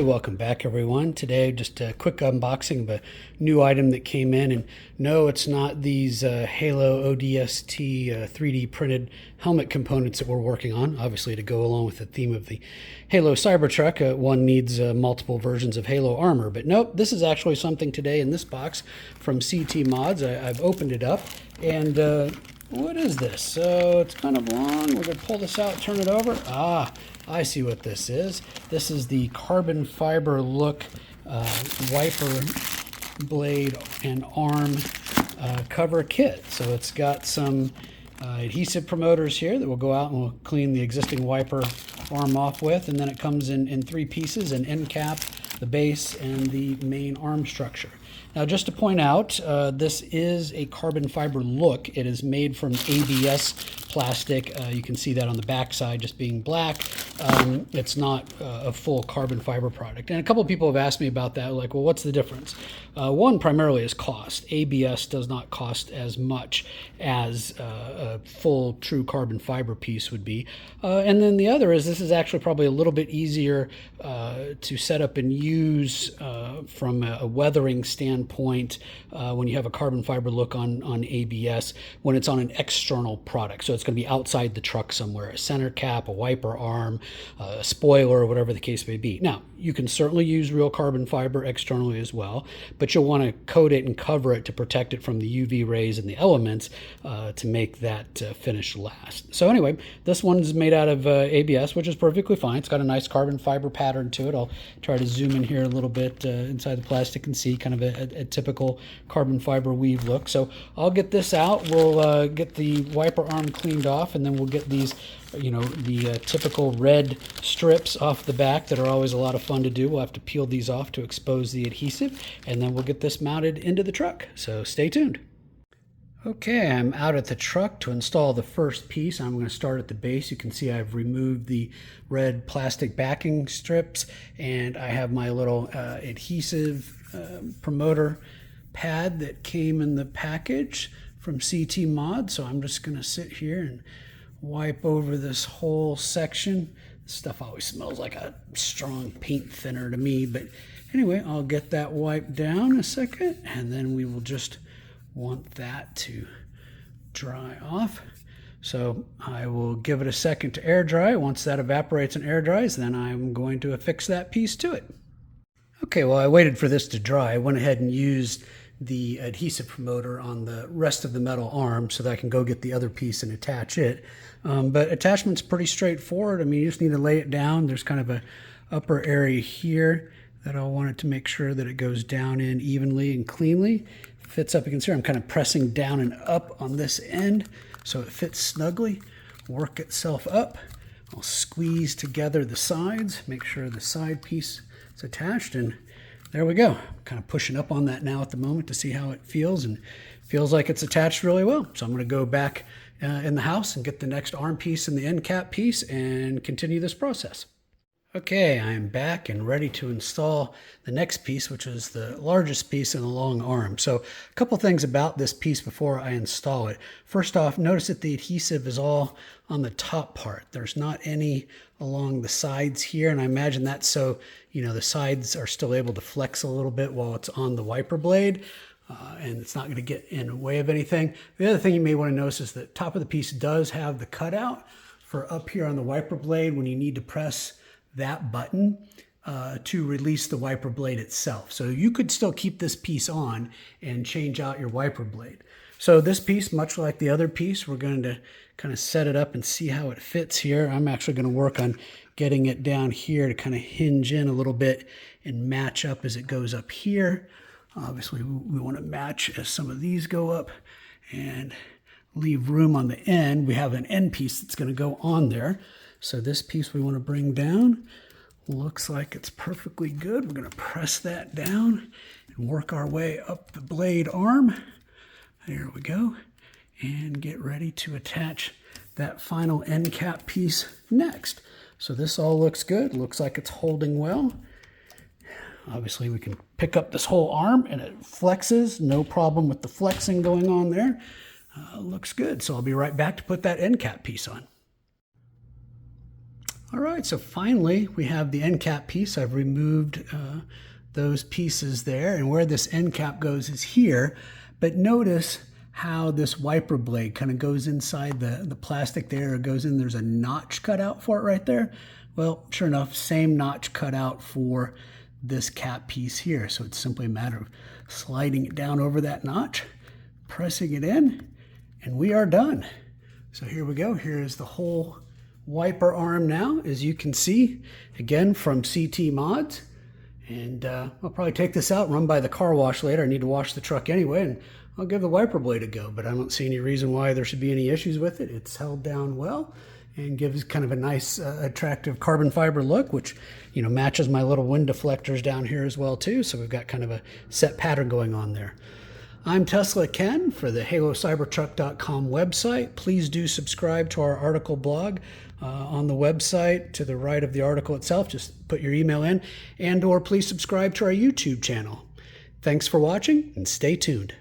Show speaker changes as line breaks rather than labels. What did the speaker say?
welcome back everyone. Today just a quick unboxing of a new item that came in, and no, it's not these Halo ODST 3D printed helmet components that we're working on, obviously to go along with the theme of the Halo Cybertruck. One needs multiple versions of Halo armor, but nope, this is actually something today in this box from CTMods. I've opened it up, and what is this? So it's kind of long. We're going to pull this out, turn it over. I see what this is. This is the carbon fiber look wiper blade and arm cover kit. So it's got some adhesive promoters here that will go out and we'll clean the existing wiper arm off with, and then it comes in three pieces: an end cap, the base, and the main arm structure. Now, just to point out, this is a carbon fiber look. It is made from ABS plastic. You can see that on the back side just being black. It's not a full carbon fiber product. And a couple of people have asked me about that, like, well, what's the difference? One primarily is cost. ABS does not cost as much as a full true carbon fiber piece would be. And then the other is this is actually probably a little bit easier to set up and use from a weathering standpoint when you have a carbon fiber look on ABS when it's on an external product. So it's going to be outside the truck somewhere, a center cap, a wiper arm, a spoiler, or whatever the case may be. Now, you can certainly use real carbon fiber externally as well, but you'll want to coat it and cover it to protect it from the UV rays and the elements to make that finish last. So anyway, this one's made out of ABS, which is perfectly fine. It's got a nice carbon fiber pattern to it. I'll try to zoom in here a little bit inside the plastic and see kind of a typical carbon fiber weave look. So I'll get this out. We'll get the wiper arm cleaned off, and then we'll get these, the typical red strips off the back that are always a lot of fun to do. We'll have to peel these off to expose the adhesive, and then we'll get this mounted into the truck. So stay tuned. Okay, I'm out at the truck to install the first piece. I'm going to start at the base. You can see I've removed the red plastic backing strips, and I have my little adhesive promoter pad that came in the package from CTMods. So I'm just going to sit here and wipe over this whole section. This stuff always smells like a strong paint thinner to me, but anyway, I'll get that wiped down a second, and then we will just want that to dry off. So I will give it a second to air dry. Once that evaporates and air dries, then I'm going to affix that piece to it. Okay, well, I waited for this to dry. I went ahead and used the adhesive promoter on the rest of the metal arm so that I can go get the other piece and attach it. But attachment's pretty straightforward. I mean, you just need to lay it down. There's kind of a upper area here that I'll want it to make sure that it goes down in evenly and cleanly. Fits up. You can see I'm kind of pressing down and up on this end so it fits snugly, work itself up. I'll squeeze together the sides, make sure the side piece is attached, and there we go. I'm kind of pushing up on that now at the moment to see how it feels, and it feels like it's attached really well. So I'm going to go back in the house and get the next arm piece and the end cap piece and continue this process. Okay, I'm back and ready to install the next piece, which is the largest piece in the long arm. So a couple things about this piece before I install it. First off, notice that the adhesive is all on the top part. There's not any along the sides here, and I imagine that's so, the sides are still able to flex a little bit while it's on the wiper blade. And it's not going to get in the way of anything. The other thing you may want to notice is the top of the piece does have the cutout for up here on the wiper blade when you need to press that button to release the wiper blade itself. So you could still keep this piece on and change out your wiper blade. So this piece, much like the other piece, we're going to kind of set it up and see how it fits here. I'm actually going to work on getting it down here to kind of hinge in a little bit and match up as it goes up here. Obviously, we want to match as some of these go up and leave room on the end. We have an end piece that's going to go on there. So this piece we want to bring down. Looks like it's perfectly good. We're going to press that down and work our way up the blade arm. There we go. And get ready to attach that final end cap piece next. So this all looks good. Looks like it's holding well. Obviously, we can pick up this whole arm and it flexes. No problem with the flexing going on there. Looks good. So I'll be right back to put that end cap piece on. All right, so finally we have the end cap piece. I've removed those pieces there, and where this end cap goes is here. But notice how this wiper blade kind of goes inside the plastic there. It goes in, there's a notch cut out for it right there. Well, sure enough, same notch cut out for this cap piece here. So it's simply a matter of sliding it down over that notch, pressing it in, and we are done. So here we go. Here is the whole wiper arm now, as you can see, again from CTMods. And I'll probably take this out and run by the car wash later. I need to wash the truck anyway, and I'll give the wiper blade a go, but I don't see any reason why there should be any issues with it. It's held down well and gives kind of a nice, attractive carbon fiber look, which, you know, matches my little wind deflectors down here as well too. So we've got kind of a set pattern going on there. I'm Tesla Ken for the HaloCybertruck.com website. Please do subscribe to our article blog on the website. To the right of the article itself, just put your email in, and or please subscribe to our YouTube channel. Thanks for watching and stay tuned.